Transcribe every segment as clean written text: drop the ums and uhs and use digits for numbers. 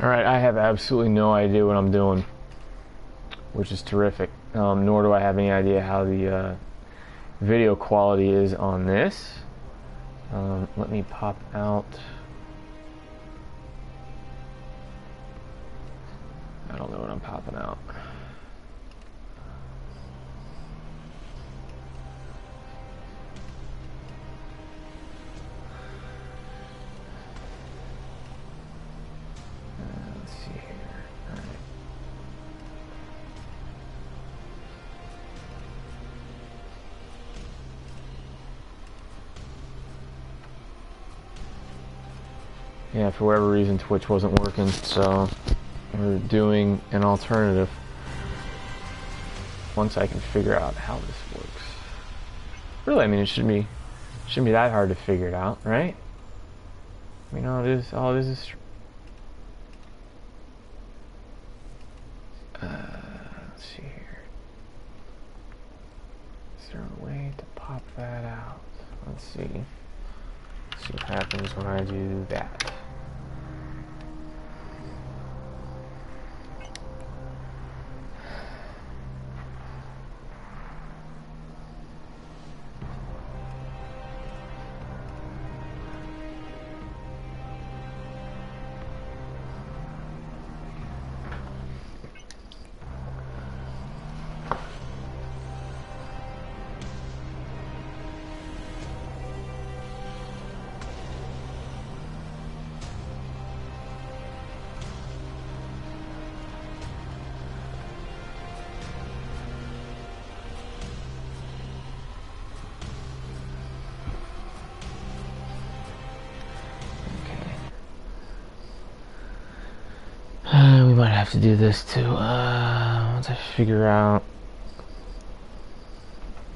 Alright, I have absolutely no idea what I'm doing, which is terrific. Nor do I have any idea how the video quality is on this. Let me pop out. I don't know what I'm popping out. Let's see here. All right. Yeah, for whatever reason, Twitch wasn't working, so we're doing an alternative once I can figure out how this works. Really, I mean, it shouldn't be that hard to figure it out, right? I mean, all it is let's see here. Is there a way to pop that out? Let's see. Let's see what happens when I do that. We might have to do this too. Once I figure out.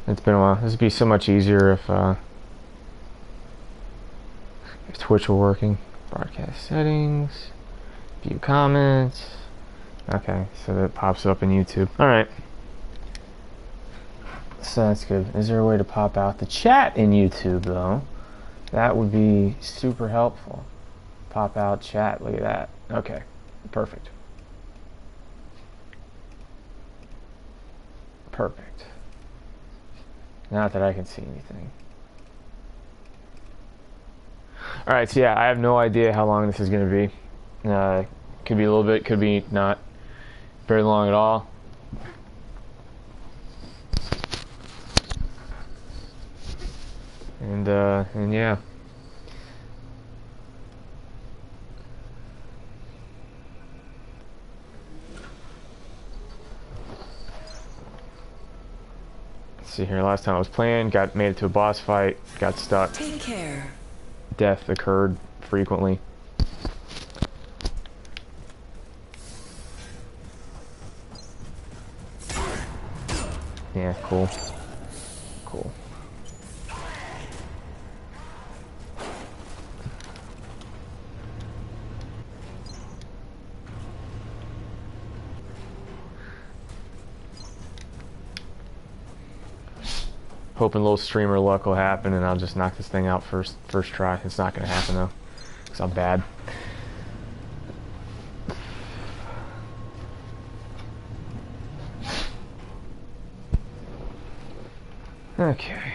It's been a while. This would be so much easier if Twitch were working. Broadcast settings. View comments. Okay, so that pops up in YouTube. Alright. So that's good. Is there a way to pop out the chat in YouTube though? That would be super helpful. Pop out chat. Look at that. Okay. Perfect. Perfect. Not that I can see anything. Alright, so yeah, I have no idea how long this is going to be. Could be a little bit, could be not very long at all. And yeah. See here, last time I was playing, made it to a boss fight, got stuck. Take care. Death occurred frequently. Yeah, cool. Cool. Hoping a little streamer luck will happen and I'll just knock this thing out first try. It's not gonna happen though, because I'm bad. Okay.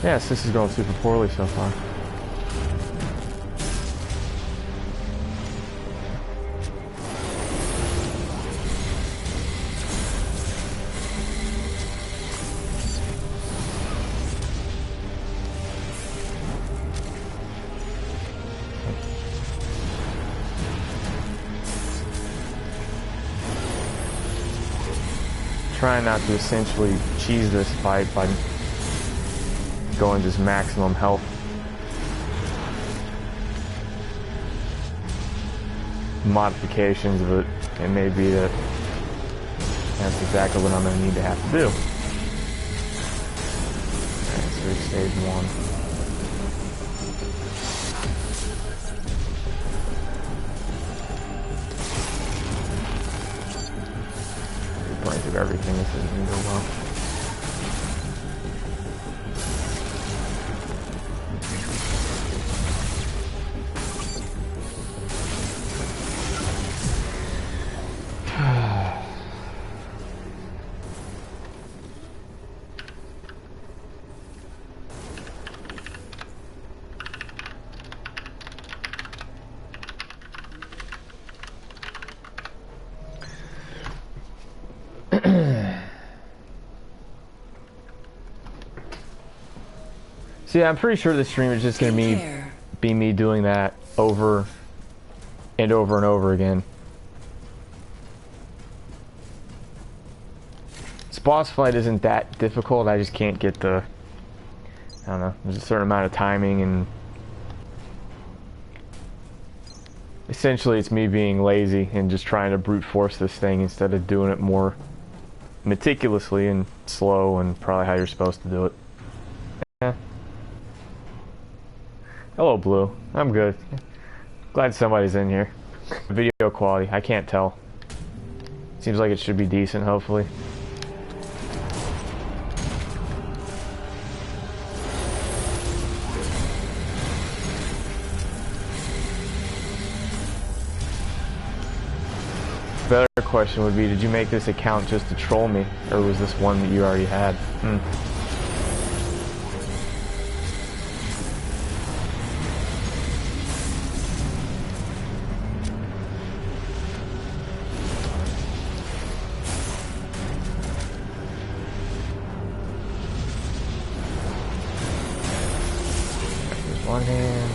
Yes, this is going super poorly so far. trying not to essentially cheese this fight by going just maximum health. Modifications, but it may be that that's exactly what I'm going to need to have to do. Alright, so we stage 1. Burn through everything. This isn't going to go well. See, I'm pretty sure the stream is just going to be me doing that over and over and over again. This boss fight isn't that difficult, I just can't get the... I don't know, there's a certain amount of timing, and... essentially it's me being lazy and just trying to brute force this thing instead of doing it more meticulously and slow and probably how you're supposed to do it. Yeah. Hello, Blue. I'm good. Glad somebody's in here. Video quality, I can't tell. Seems like it should be decent, hopefully. Better question would be, did you make this account just to troll me, or was this one that you already had? There's one hand.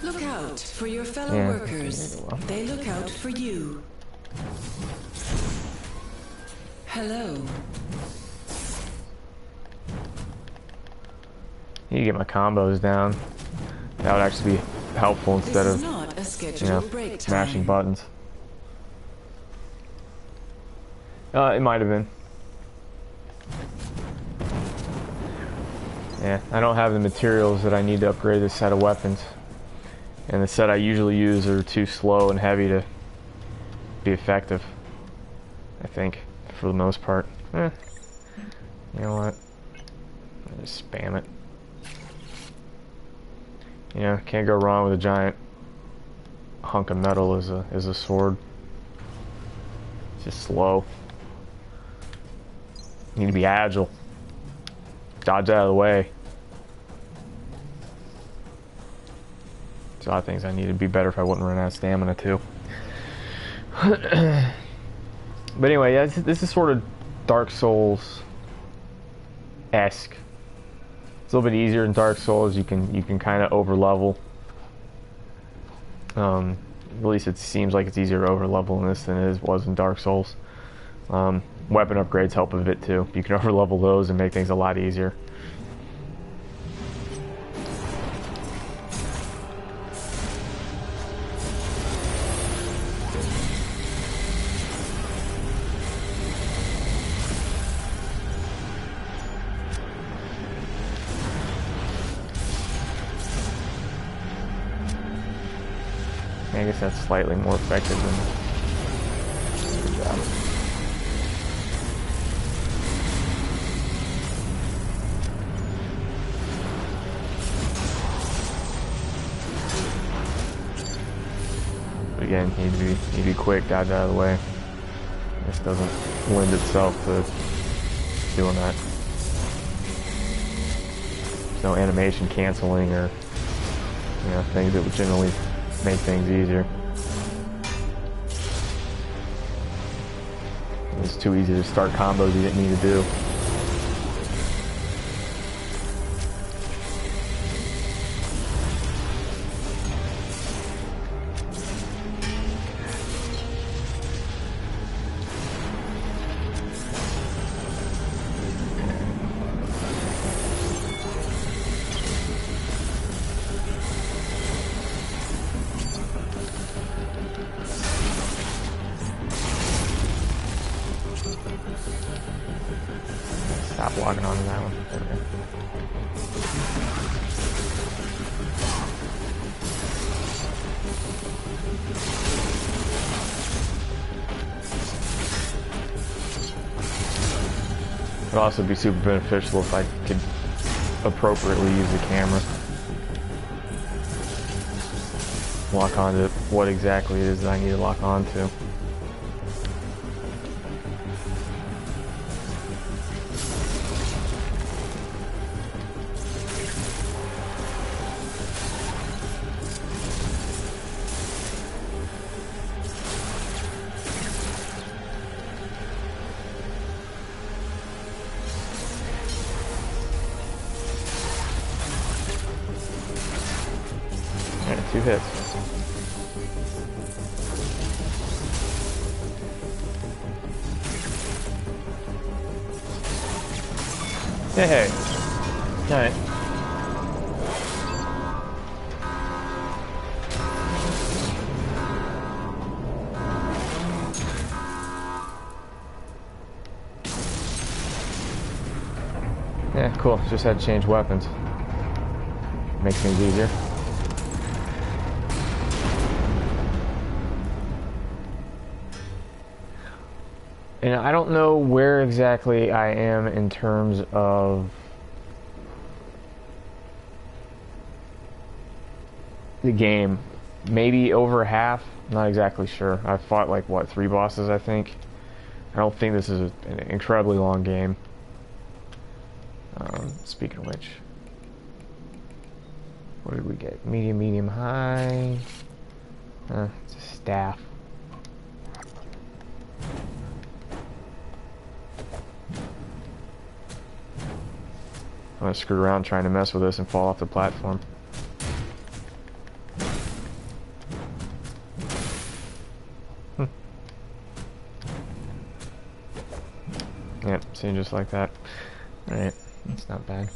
Look out for your fellow workers. They look out for you. Hello. You get my combos down. That would actually be helpful instead of, you know, smashing buttons. It might have been. Yeah, I don't have the materials that I need to upgrade this set of weapons. And the set I usually use are too slow and heavy to be effective, I think, for the most part. You know what? I'll just spam it. Yeah, can't go wrong with a giant hunk of metal as a sword. It's just slow. You need to be agile. Dodge out of the way. There's a lot of things I need to be better if I wouldn't run out of stamina too. But anyway, yeah, this is sort of Dark Souls-esque. It's a little bit easier in Dark Souls. You can kind of over level. At least it seems like it's easier to over level in this than it was in Dark Souls. weapon upgrades help a bit too. You can overlevel those and make things a lot easier. I guess that's slightly more effective than... Good job. But again, you need to be quick, dodge out of the way. This doesn't lend itself to doing that. There's no animation canceling or, you know, things that would generally make things easier. It's too easy to start combos you didn't need to do. Stop logging on to that one. Okay. It would also be super beneficial if I could appropriately use the camera. Lock onto what exactly it is that I need to lock onto. Alright, 2 hits. Hey. Alright. Yeah, cool. Just had to change weapons. Makes things easier. And I don't know where exactly I am in terms of the game. Maybe over half, not exactly sure. I've fought like, what, 3 bosses, I think. I don't think this is an incredibly long game. Speaking of which, what did we get? Medium, medium, high. It's a staff. I'm gonna screw around trying to mess with this and fall off the platform. Yep, see, just like that. Alright, that's not bad.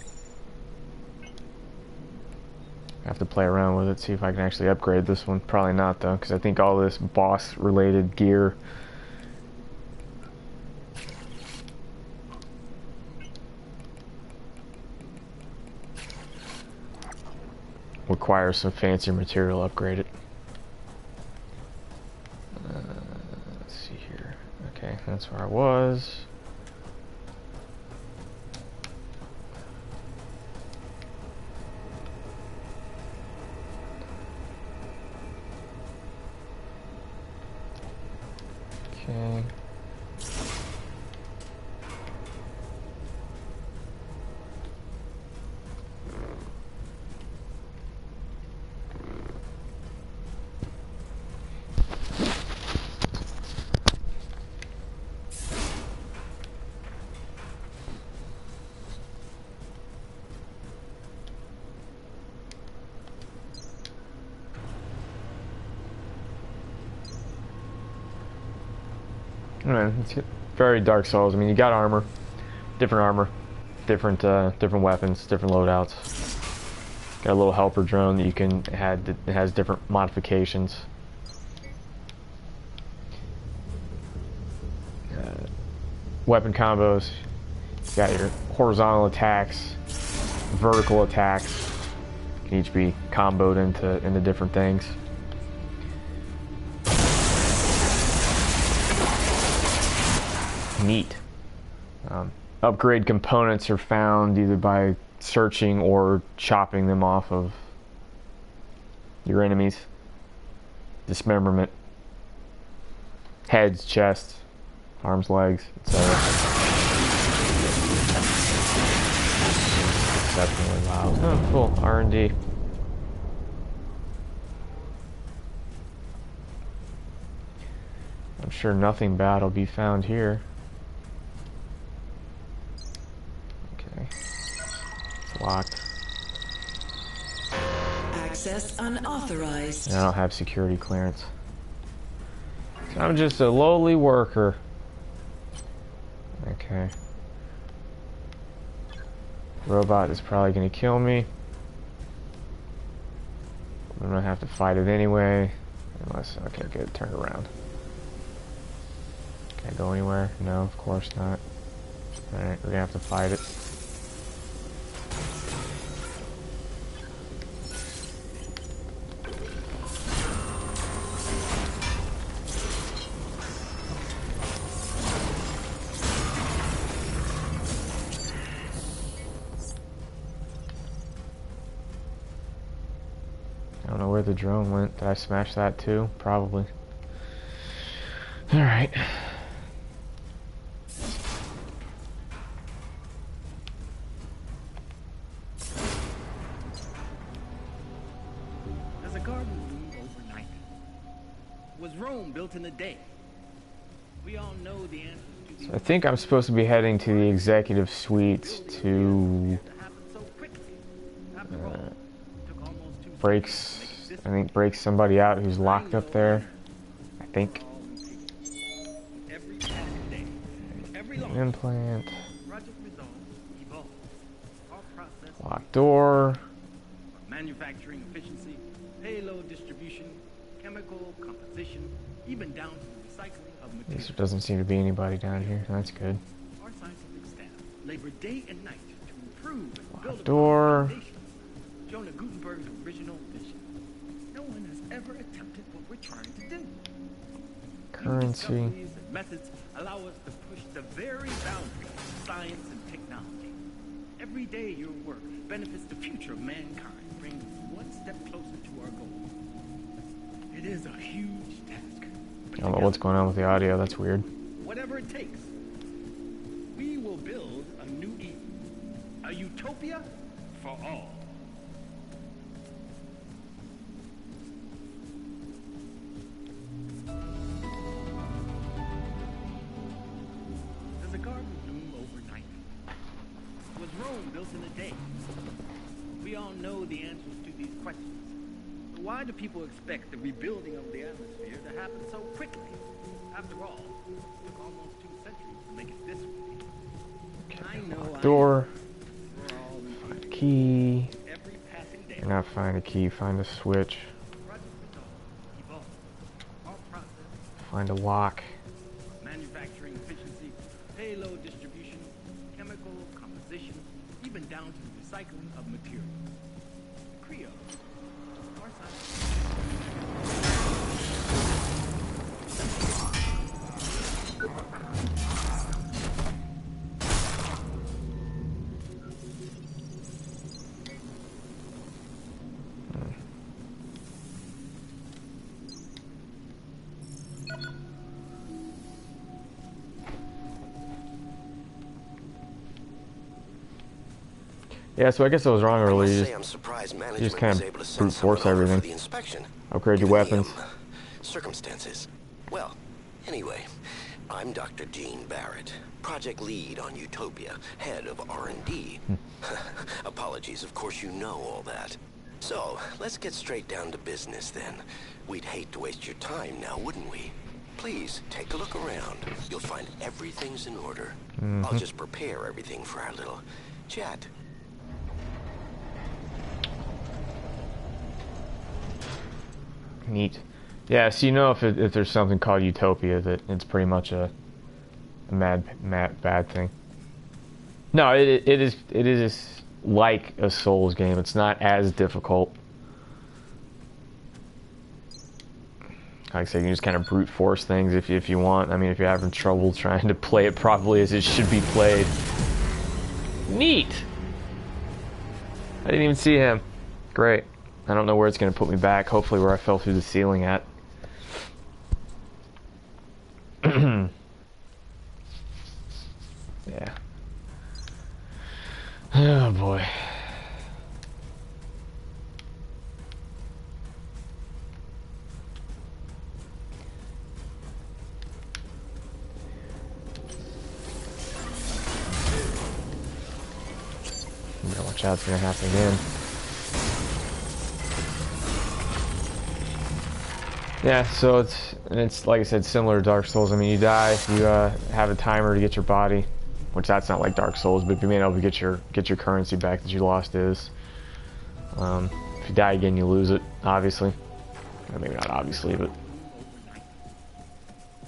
I have to play around with it, see if I can actually upgrade this one. Probably not though, because I think all this boss related gear requires some fancier material upgraded. Let's see here. Okay, that's where I was. Okay. Alright, let's get very Dark Souls. I mean, you got armor, different weapons, different loadouts. Got a little helper drone that you can add that has different modifications. Weapon combos. You got your horizontal attacks, vertical attacks. Can each be comboed into different things. Neat. Upgrade components are found either by searching or chopping them off of your enemies. Dismemberment. Heads, chests, arms, legs, etc. Exceptionally loud. Oh, cool. R&D. I'm sure nothing bad will be found here. Okay. It's locked. Access unauthorized. I don't have security clearance. So I'm just a lowly worker. Okay. Robot is probably gonna kill me. I'm gonna have to fight it anyway. Unless, okay, good, turn around. Can I go anywhere? No, of course not. Alright, we're gonna have to fight it. I don't know where the drone went. Did I smash that too? Probably. Alright. There's a garden bloomed overnight. Was Rome built in a day? We all know the answers to So I think I'm supposed to be heading to the executive suites to break somebody out who's locked up there. I think. Implant. Locked door. Manufacturing efficiency, payload distribution, chemical composition, even down to the recycling of materials. There doesn't seem to be anybody down here. That's good. Our scientific staff labor day and night to improve and build door. upon the foundations of Jonah Gutenberg's original vision. No one has ever attempted what we're trying to do. Currency. New discoveries and methods allow us to push the very boundaries of science and technology. Every day your work benefits the future of mankind, brings us one step closer to our goal. It is a huge task. I don't know what's going on with the audio. That's weird. Whatever it takes, we will build a new Eden, a utopia for all. Does a garden bloom overnight? Was Rome built in a day? We all know the answers to these questions. But why do people expect the rebuilding of the atmosphere to happen so quickly? After all, it took almost 2 centuries to make it this way. I know. Door. We're all in Find a key. every passing day. Not find a key. Find a switch. Project Resolve, evolve. Our process, Find a lock. manufacturing efficiency, payload distribution, chemical composition, even down to the recycling of materials. Creo, our science. Yeah, so I guess I was wrong earlier. You I'm surprised just management kind was of able to send brute force someone over everything. for the inspection. Upgrade your given the, weapons. Circumstances. Well, anyway, I'm Dr. Gene Barrett, project lead on Utopia, head of R&D. Apologies, of course you know all that. So, let's get straight down to business then. We'd hate to waste your time now, wouldn't we? Please, take a look around. You'll find everything's in order. I'll just prepare everything for our little chat. Neat. Yeah, so you know if there's something called Utopia, that it's pretty much a bad thing. No, it is like a Souls game. It's not as difficult. Like I said, you can just kind of brute force things if you want. I mean, if you're having trouble trying to play it properly as it should be played. Neat! I didn't even see him. Great. I don't know where it's going to put me back. Hopefully where I fell through the ceiling at. Yeah. Oh boy. Watch out, it's gonna happen again. Yeah, so it's like I said, similar to Dark Souls. I mean, you die, you have a timer to get your body, which that's not like Dark Souls, but you may not be able to get your currency back that you lost is. If you die again, you lose it, obviously. Or maybe not obviously, but.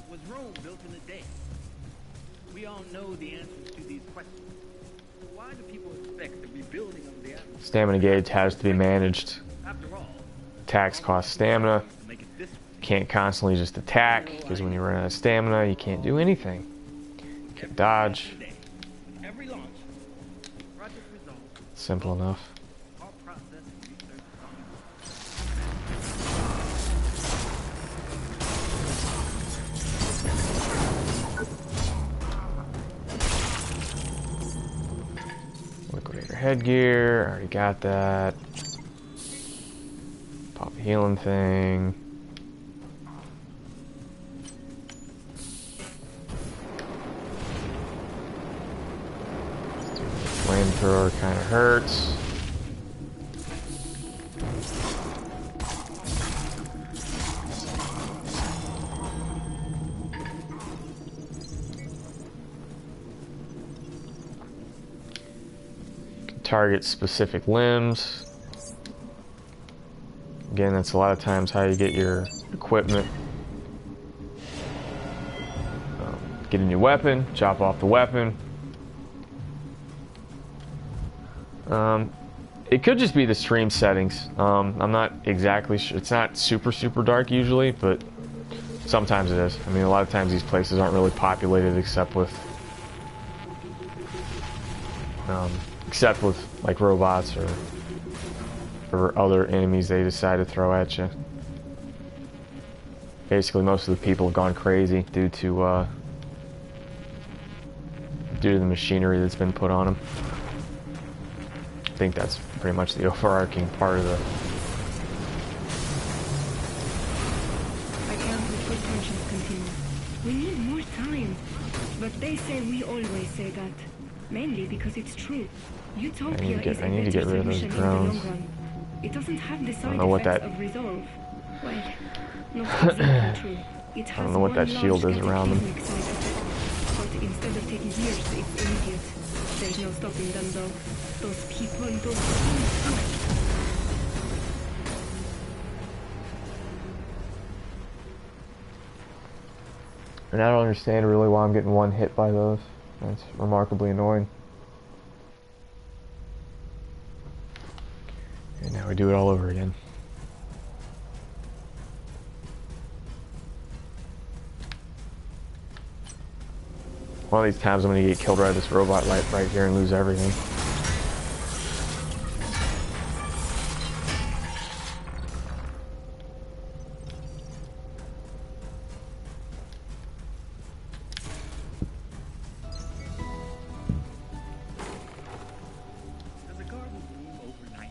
Was Rome built in a day? We all know the answers to these questions. Why do people expect the rebuilding of the atmosphere? Stamina gauge has to be managed. After all, Attacks cost stamina. to make it this way. Can't constantly just attack, because when you run out of stamina, you can't do anything. You can't dodge. Every launch, project results, Simple enough. all process and research Liquidator headgear, already got that. Pop the healing thing. Flamethrower kind of hurts. You can target specific limbs. Again, that's a lot of times how you get your equipment. Get a new weapon, chop off the weapon. It could just be the stream settings. I'm not exactly sure. It's not super dark usually, but sometimes it is. I mean, a lot of times these places aren't really populated except with like robots or other enemies they decide to throw at you. Basically, most of the people have gone crazy due to the machinery that's been put on them. I think that's pretty much the overarching part of the... I can't let good tensions continue. We need more time. But they say we always say that. Mainly because it's true. Utopia is a I need to get better rid of those solution in the drones. long run. It doesn't have the side know what effects that- of resolve. Well, not exactly true. It has I don't know what that one shield large is around them. cataclysmic side effect. But instead of taking years, it's immediate. There's no stopping them though. Those people, those things. And I don't understand really why I'm getting one hit by those. That's remarkably annoying. And now we do it all over again. One of these times I'm gonna get killed by this robot right here and lose everything. Does a garden bloom overnight?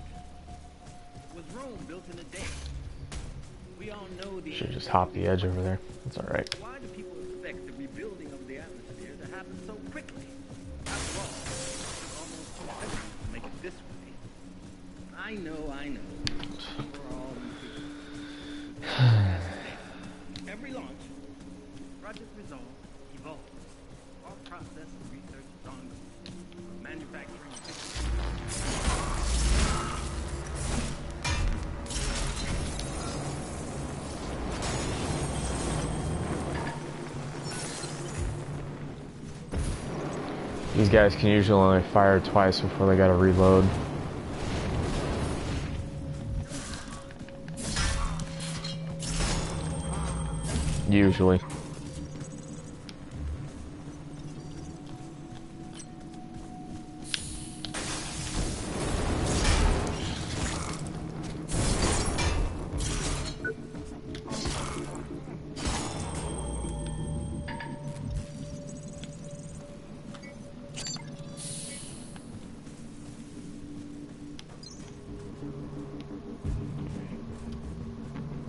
Was Rome built in a day? We all know the Should just hop the edge over there. That's alright. Why do people expect the rebuilding of the atmosphere to happen so quickly? After all, it's almost too simple to make it this way. I know. For all these people. Every launch, Project Resolve evolves. All process and research is ongoing. From manufacturing These guys can usually only fire twice before they gotta reload. Usually.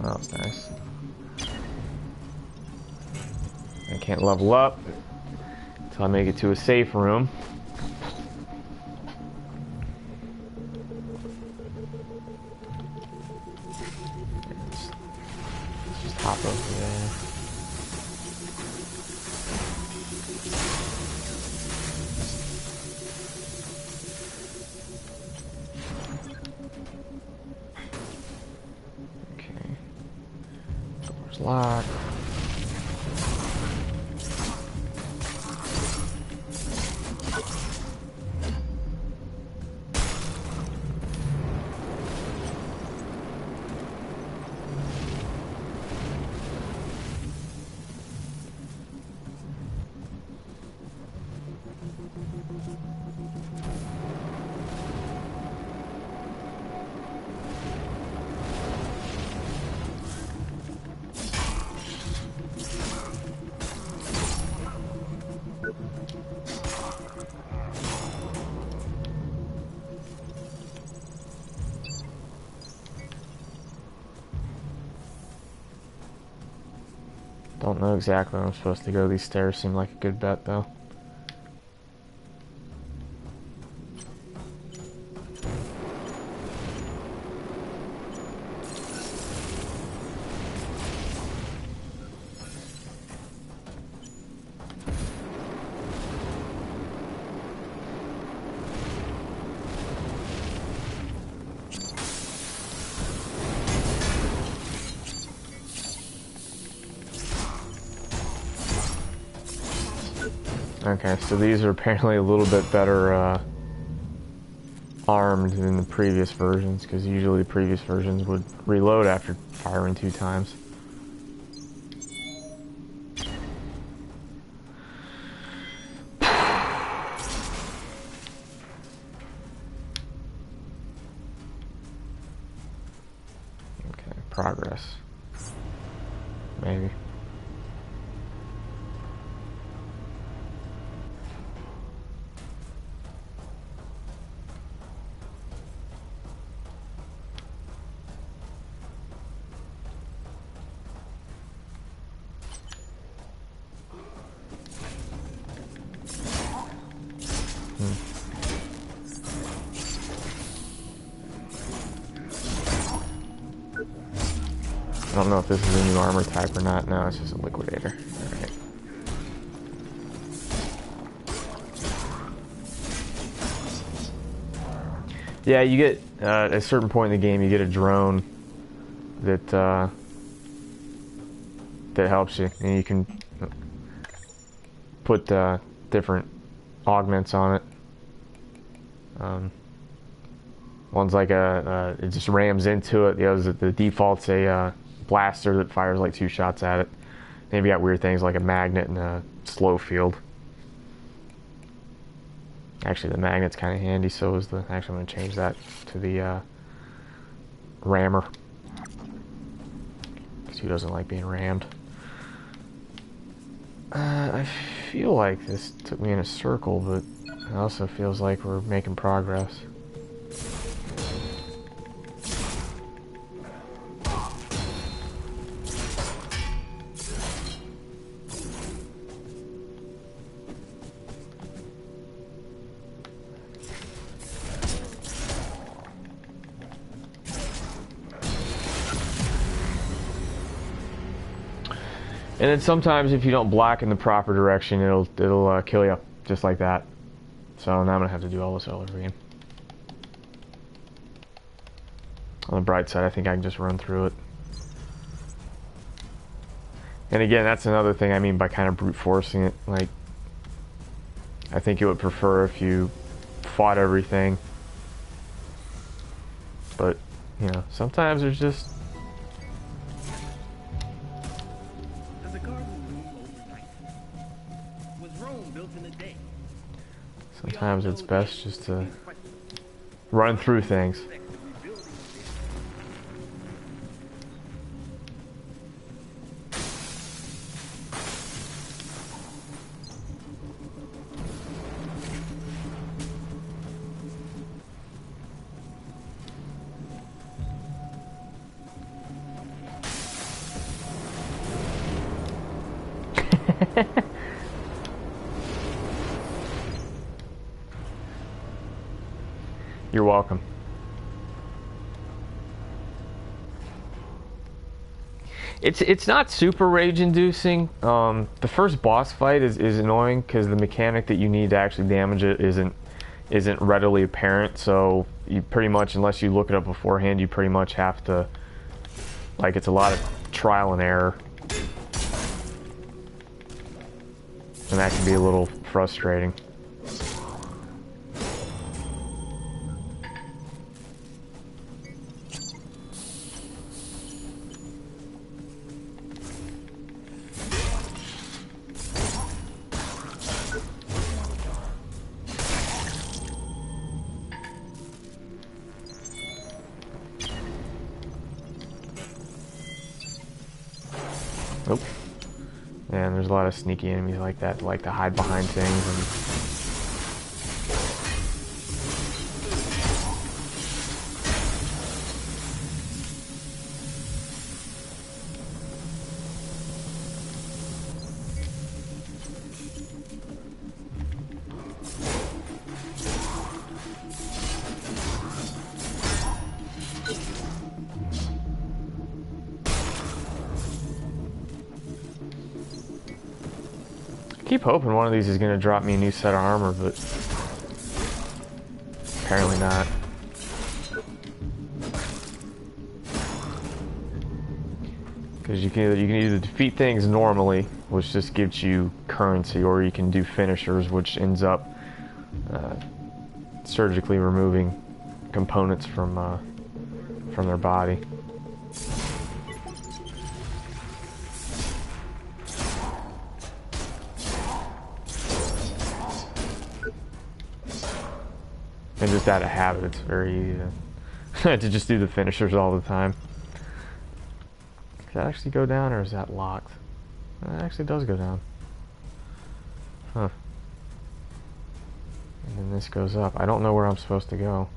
Oh, that's nice. I can't level up until I make it to a safe room. Let's just hop over there. Okay. Door's locked. Don't know exactly where I'm supposed to go. These stairs seem like a good bet, though. Okay, so these are apparently a little bit better armed than the previous versions, because usually the previous versions would reload after firing 2 times. Okay, progress. Maybe. I don't know if this is a new armor type or not. No, it's just a liquidator. Alright. Yeah, you get, at a certain point in the game, you get a drone that, that helps you. And you can put, different augments on it. One's like it just rams into it. The other's, the default's a, blaster that fires like 2 shots at it. Then you got weird things like a magnet and a slow field. Actually, the magnet's kind of handy, so is the... Actually, I'm going to change that to the rammer. Because who doesn't like being rammed? I feel like this took me in a circle, but it also feels like we're making progress. And then sometimes if you don't block in the proper direction, it'll kill you just like that. So now I'm gonna have to do all this all over again. On the bright side, I think I can just run through it. And again, that's another thing I mean by kind of brute forcing it. Like, I think it would prefer if you fought everything. But, you know, sometimes there's just... Does a garden bloom overnight? Was Rome built in a day? Sometimes it's best just to run through things. You're welcome. It's not super rage-inducing. The first boss fight is annoying because the mechanic that you need to actually damage it isn't readily apparent. So you pretty much, unless you look it up beforehand, you pretty much have to, like, it's a lot of trial and error, and that can be a little frustrating. Nope. And there's a lot of sneaky enemies like that, like to hide behind things and... I keep hoping one of these is going to drop me a new set of armor, but apparently not. Because you can either defeat things normally, which just gives you currency, or you can do finishers, which ends up surgically removing components from their body. And just out of habit, it's very easy to just do the finishers all the time. Does that actually go down, or is that locked? It actually does go down. Huh. And then this goes up. I don't know where I'm supposed to go.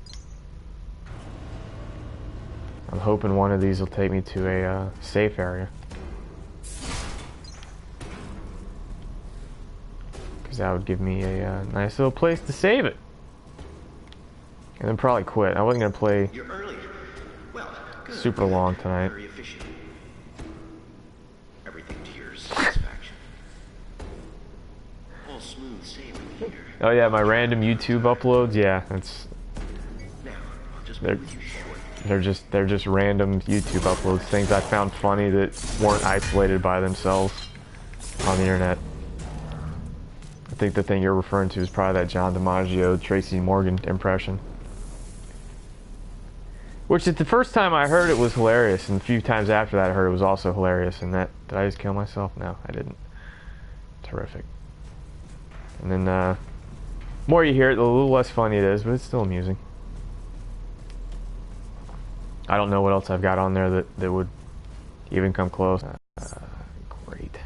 I'm hoping one of these will take me to a safe area. Because that would give me a nice little place to save it. And then probably quit. I wasn't going to play super long tonight. Very efficient. Everything to your satisfaction. All smooth sailing here. Oh yeah, my random YouTube uploads, yeah, that's... Now, I'll just be with you shortly. They're just random YouTube uploads, things I found funny that weren't isolated by themselves on the internet. I think the thing you're referring to is probably that John DiMaggio, Tracy Morgan impression. Which, at the first time I heard it was hilarious, and a few times after that I heard it was also hilarious, and that... Did I just kill myself? No, I didn't. Terrific. And then, the more you hear it, the little less funny it is, but it's still amusing. I don't know what else I've got on there that would even come close. Great.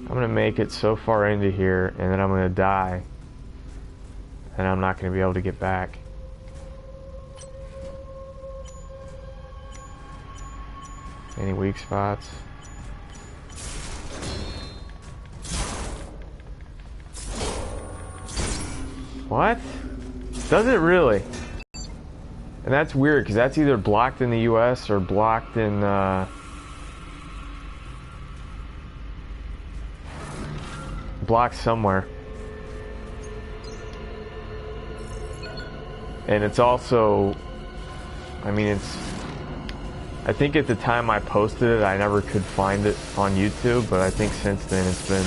I'm gonna make it so far into here, and then I'm gonna die. And I'm not going to be able to get back. Any weak spots? What? Does it really? And And that's weird, because that's either blocked in the US or blocked in, blocked somewhere. And it's also, I mean, it's, I think at the time I posted it, I never could find it on YouTube, but I think since then it's been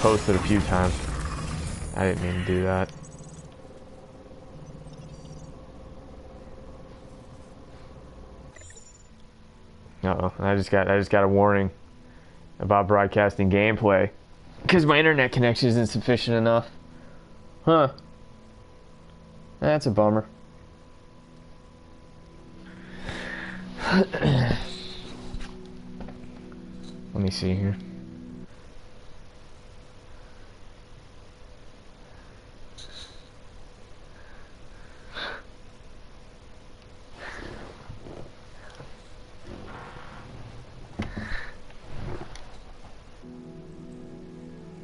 posted a few times. I didn't mean to do that. Uh-oh, I just got a warning about broadcasting gameplay because my internet connection isn't sufficient enough. Huh. That's a bummer. Let me see here.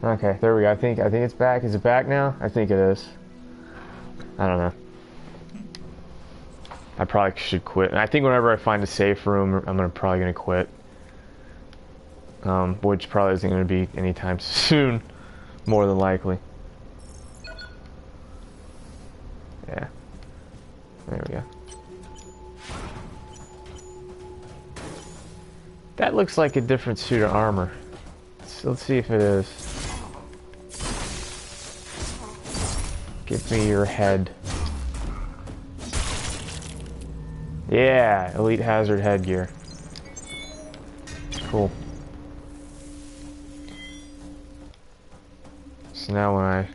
Okay, there we go. I think it's back. Is it back now? I think it is. I don't know. I probably should quit. And I think whenever I find a safe room, I'm probably gonna quit. Which probably isn't gonna be anytime soon, more than likely. Yeah. There we go. That looks like a different suit of armor. Let's see if it is. Give me your head. Yeah, Elite Hazard headgear. Cool. So now when I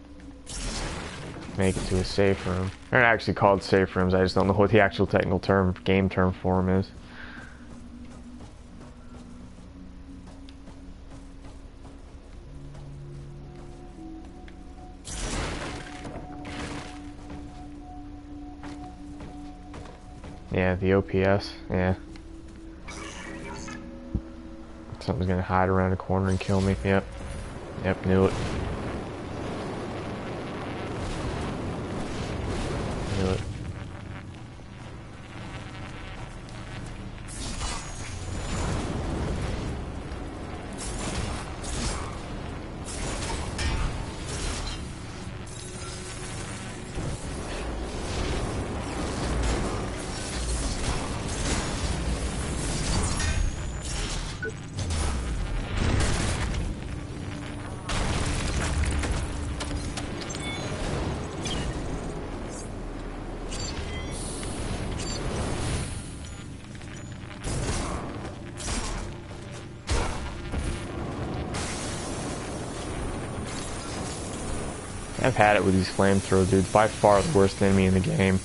make it to a safe room, they're not actually called safe rooms, I just don't know what the actual technical term, game term for them is. Yeah, the OPS, yeah. Something's gonna hide around the corner and kill me, yep. Yep, knew it. Knew it. I've had it with these flamethrower dudes. By far the worst enemy in the game.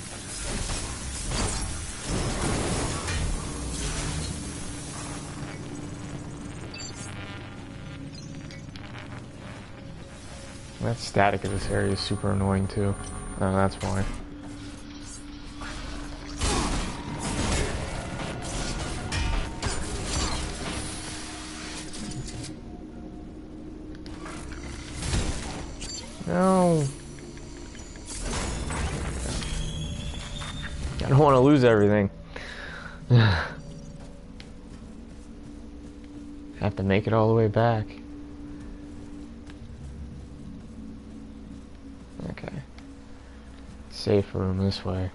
That static of this area is super annoying too. Oh, that's why. No. I don't want to lose everything. Have to make it all the way back. Okay. Safe room this way.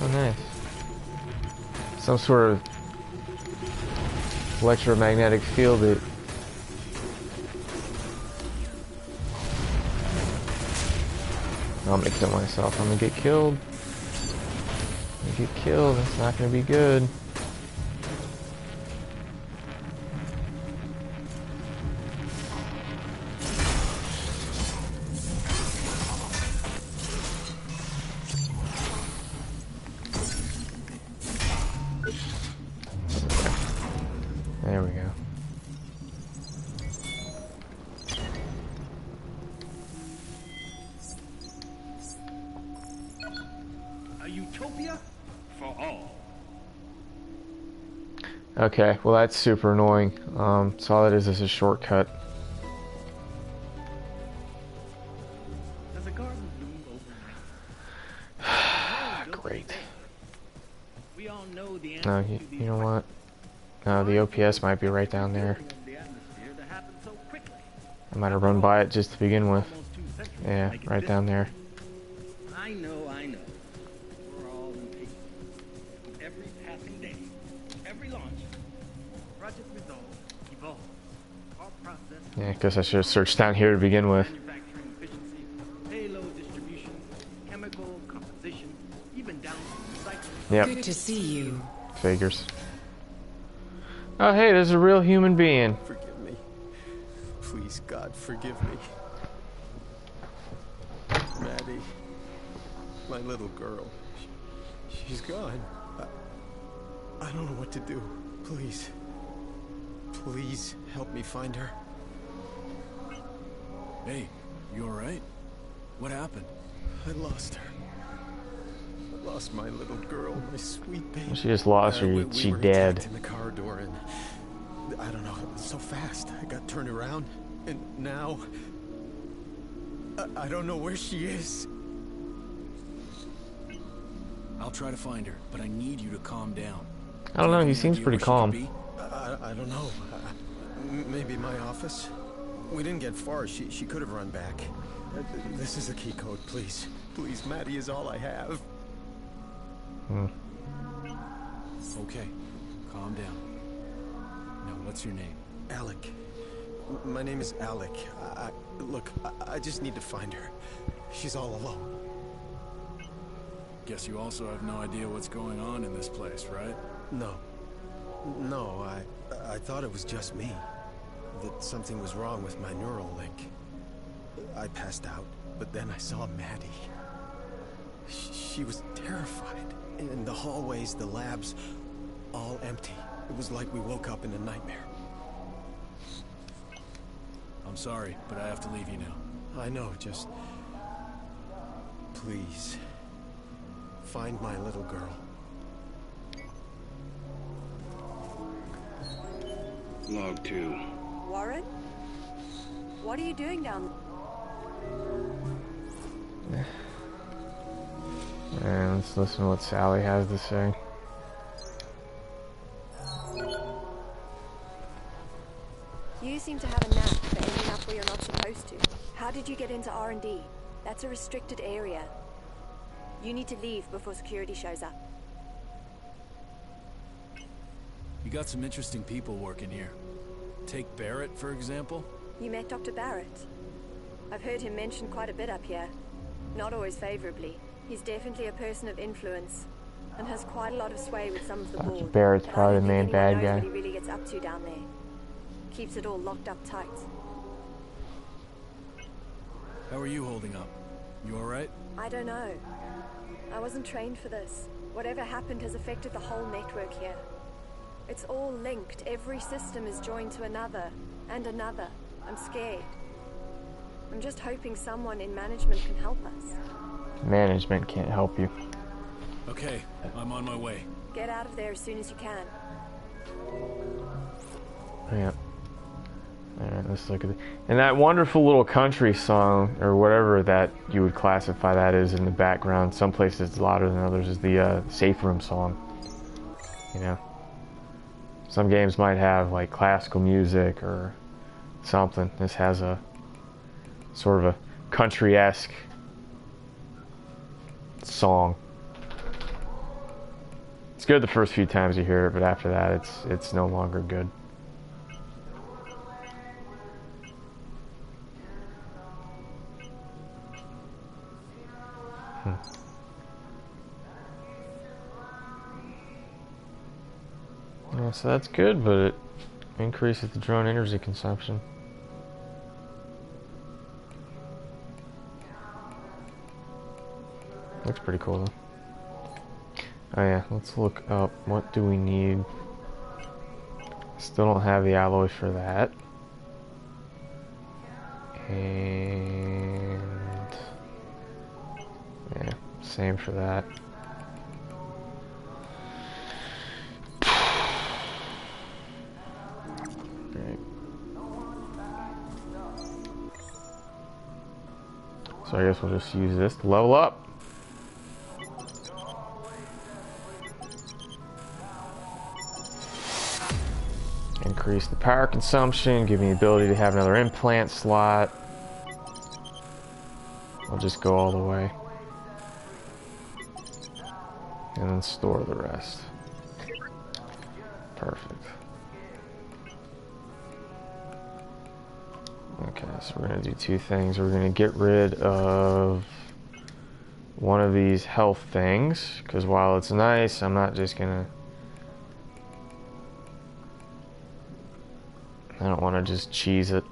Oh, nice. Some sort of electromagnetic field that I'm gonna kill myself. I'm gonna get killed. I'm gonna get killed. That's not gonna be good. There we go. A utopia for all. Okay, well that's super annoying. So all that is a shortcut. Does a garden bloom overnight? Great. We all know the No, answer you to these know what? questions. No, the OPS might be right down there. Rebuilding of the atmosphere that happened so quickly. I might have run by it just to begin with. Almost 2 centuries to Yeah, make it right this down there. I know. We're all impatient. Every passing day, every launch, project resolve, evolve. Our process. Yeah, I guess I should have searched down here to begin with. Manufacturing efficiency, payload distribution, chemical composition, even down to recycling. Yep, Good to see you. figures. Oh hey, there's a real human being. Forgive me. Please, God, forgive me. Maddie. My little girl. She's gone. I don't know what to do. Please. Please help me find her. Hey, you alright? What happened? I lost her. I lost my little girl, my sweet baby. She just lost her. We She were dead. attacked in the corridor, and I don't know, so fast. I got turned around, and now I don't know where she is. I'll try to find her, but I need you to calm down. I don't know. He seems pretty calm. I don't know. Maybe my office. We didn't get far. She could have run back. This is the key code, please. Please, Maddie is all I have. Okay, calm down. Now, what's your name? Alec. My name is Alec. Look, I just need to find her. She's all alone. Guess you also have no idea what's going on in this place, right? No. No, I thought it was just me. That something was wrong with my neural link. I passed out, but then I saw Maddie. She was terrified. In the hallways, the labs, all empty. It was like we woke up in a nightmare. I'm sorry, but I have to leave you now. I know, just... please. Find my little girl. Log 2. Warren? What are you doing down there? And let's listen to what Sally has to say. You seem to have a knack for ending up where you're not supposed to. How did you get into R&D? That's a restricted area. You need to leave before security shows up. You got some interesting people working here. Take Barrett, for example. You met Dr. Barrett? I've heard him mentioned quite a bit up here. Not always favorably. He's definitely a person of influence and has quite a lot of sway with some of the board. Barrett's But I probably don't the think main anyone bad knows guy. what he really gets up to down there. Keeps it all locked up tight. How are you holding up? You alright? I don't know. I wasn't trained for this. Whatever happened has affected the whole network here. It's all linked. Every system is joined to another, and another. I'm scared. I'm just hoping someone in management can help us. Management can't help you. Okay, I'm on my way. Get out of there as soon as you can. Yeah. Alright, let's look at it. And that wonderful little country song, or whatever that you would classify that is in the background, some places it's louder than others, is the safe room song. You know? Some games might have like classical music or something. This has a sort of a country-esque song. It's good the first few times you hear it, but after that it's no longer good. Yeah, so that's good, but it increases the drone energy consumption. Looks pretty cool though. Oh yeah, let's look up what do we need. Still don't have the alloy for that. And yeah, same for that. So I guess we'll just use this to level up. Increase the power consumption, give me the ability to have another implant slot. I'll just go all the way. And then store the rest. Perfect. Okay, so we're going to do two things. We're going to get rid of one of these health things, because while it's nice, I'm not just going to... I don't want to just cheese it.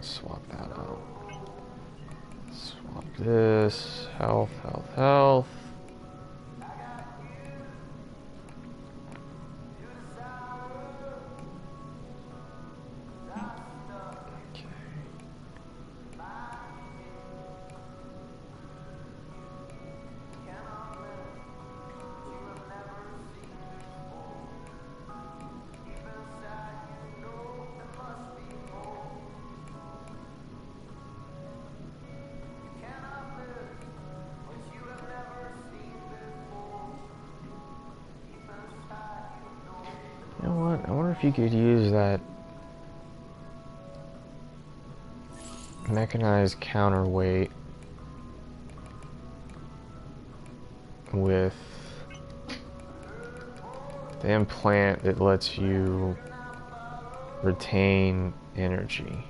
Swap that out. Swap this. Health, health, health. You know what? I wonder if you could use that mechanized counterweight with the implant that lets you retain energy.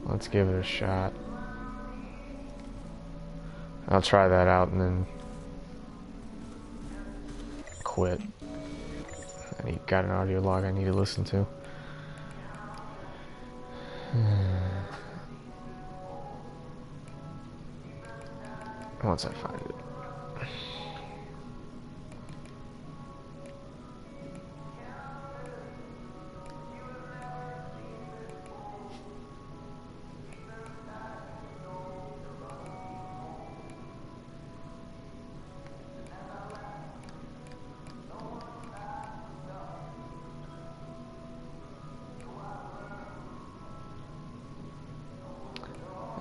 Let's give it a shot. I'll try that out and then quit. I got an audio log I need to listen to. Once I find it.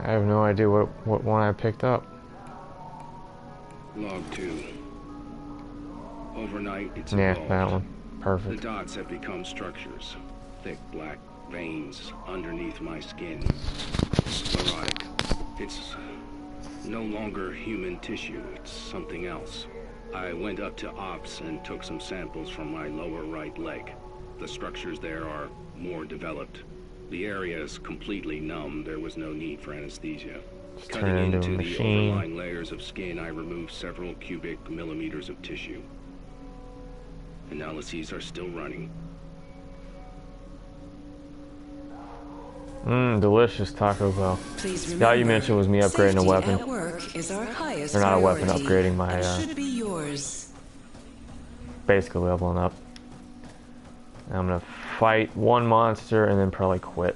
I have no idea what one I picked up. Log 2. Overnight, it's Yeah, evolved. that one. The Perfect. dots have become structures. Thick black veins underneath my skin. Sclerotic. It's no longer human tissue. It's something else. I went up to Ops and took some samples from my lower right leg. The structures there are more developed. The area is completely numb. There was no need for anesthesia. Just turn Cutting it into into a the machine. overlying layers of skin, I removed several cubic millimeters of tissue. Analyses are still running. Delicious Taco Bell. Please Yeah, remember, you mentioned was me upgrading a safety weapon. at work is our highest Or not a weapon, priority, upgrading my, and should be yours. Basically leveling up. I'm gonna fight one monster and then probably quit.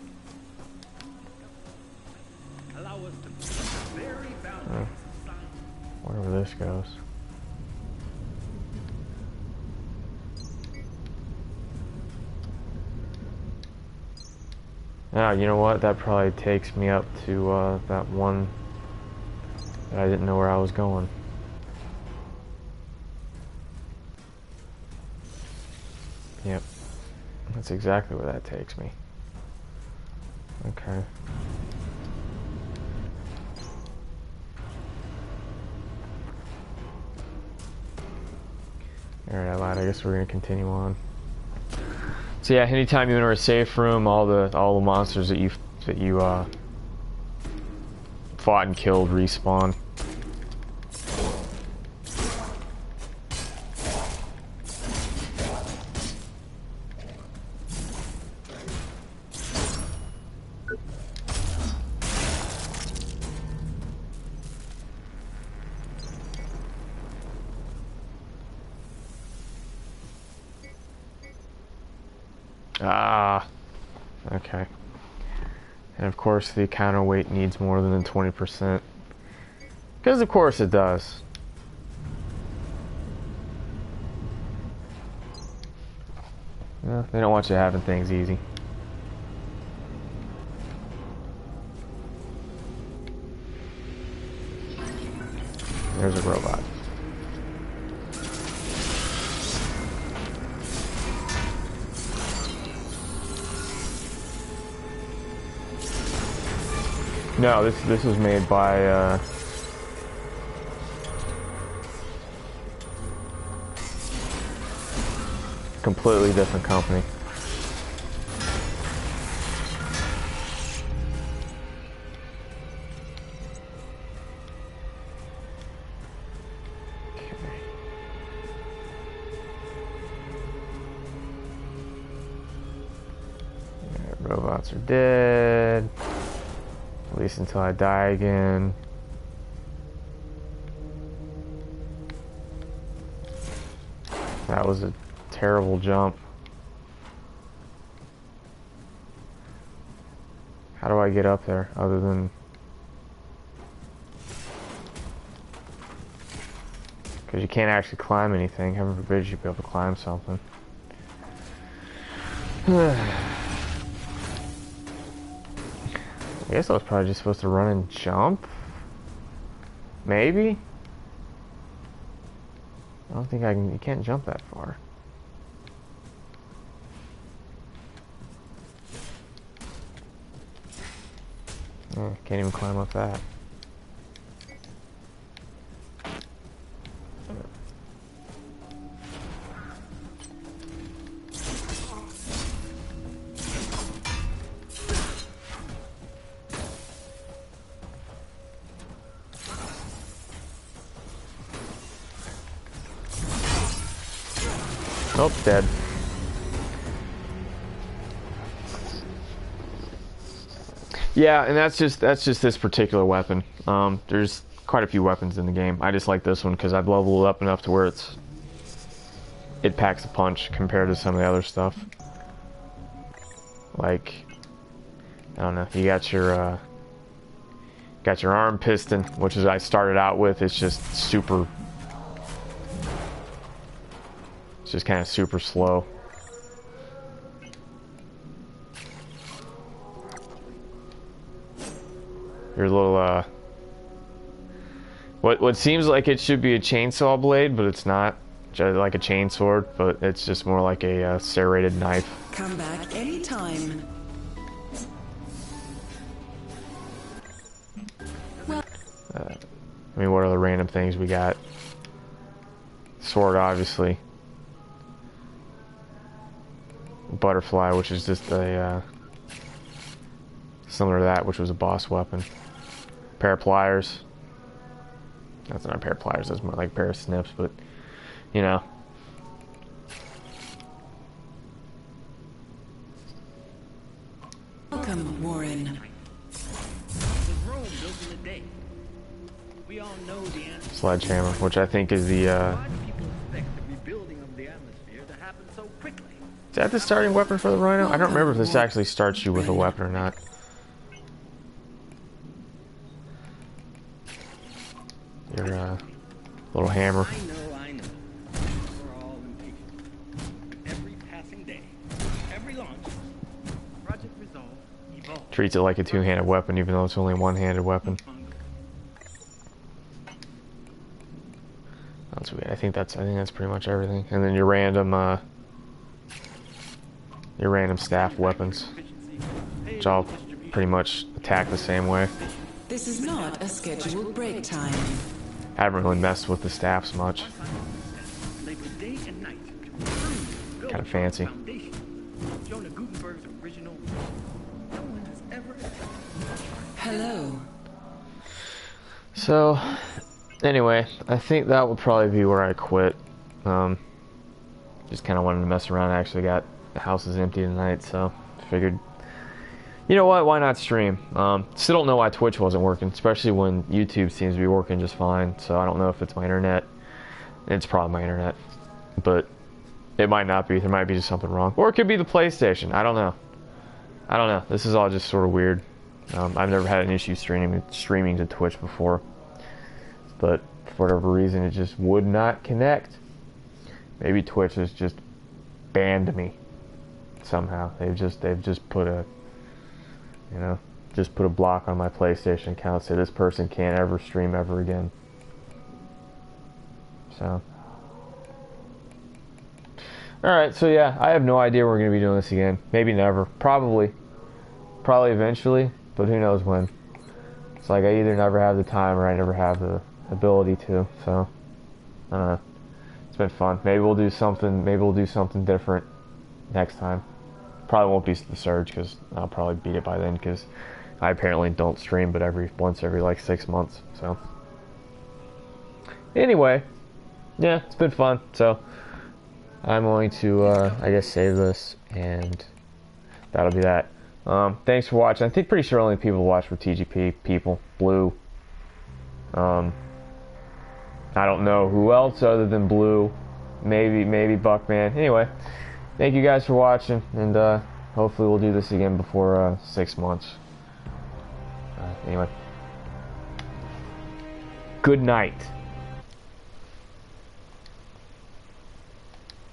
Allow us to be very boundaries of science. Wherever this goes. Now, you know what? That probably takes me up to that one that I didn't know where I was going. Yep. That's exactly where that takes me. Okay. Alright, I lied. I guess we're gonna continue on. So yeah, anytime you enter a safe room, all the monsters that you fought and killed respawn. Ah, okay. And of course the counterweight needs more than 20%. Because of course it does. Yeah, they don't want you having things easy. There's a robot. No, this was made by completely different company. Robots are dead. At least until I die again. That was a terrible jump. How do I get up there other than... Because you can't actually climb anything. Heaven forbid you be able to climb something. I guess I was probably just supposed to run and jump? Maybe? I don't think I can... You can't jump that far. Oh, can't even climb up that. Nope, dead. Yeah, and that's just this particular weapon. There's quite a few weapons in the game. I just like this one because I've leveled it up enough to where it packs a punch compared to some of the other stuff. Like, I don't know, you got your arm piston, which is I started out with. It's just super. It's just kind of super slow. Your little what seems like it should be a chainsaw blade, but it's not. Just like a chainsword, but it's just more like a serrated knife. Come back anytime. I mean, what other random things we got? Sword, obviously. Butterfly, which is just a similar to that, which was a boss weapon. Pair of pliers. That's not a pair of pliers, that's more like a pair of snips, but you know. Welcome, Warren. Sledgehammer, which I think is the is that the starting weapon for the Rhino? I don't remember if this actually starts you with a weapon or not. Your little hammer. I know. We're all impatient. Every passing day, every launch, Project Resolve evolves. Treats it like a two-handed weapon, even though it's only a one-handed weapon. That's weird. I think that's pretty much everything. And then your random staff weapons, which all pretty much attack the same way. This is not a scheduled break time. I haven't really messed with the staffs much. Kind of fancy. Hello. So, anyway, I think that would probably be where I quit. Just kind of wanted to mess around. I actually got the house is empty tonight, so figured, you know what, why not stream? Still don't know why Twitch wasn't working, especially when YouTube seems to be working just fine, so I don't know if it's my internet. It's probably my internet, but it might not be. There might be just something wrong. Or it could be the PlayStation. I don't know. This is all just sort of weird. I've never had an issue streaming to Twitch before, but for whatever reason it just would not connect. Maybe Twitch has just banned me somehow. They've just put a, you know, just put a block on my PlayStation account, so this person can't ever stream ever again. So, alright, so yeah, I have no idea we're going to be doing this again. Maybe never. Probably eventually, but who knows when. It's like I either never have the time or I never have the ability to, so I don't know. It's been fun. Maybe we'll do something different next time. Probably won't be the Surge, because I'll probably beat it by then, because I apparently don't stream but once every like 6 months. So anyway, yeah, it's been fun. So I'm going to I guess save this, and that'll be that. Thanks for watching. I think pretty sure only people who watch were TGP people, Blue. I don't know who else other than Blue. Maybe Buckman. Anyway, thank you guys for watching, and hopefully we'll do this again before 6 months. Anyway, good night.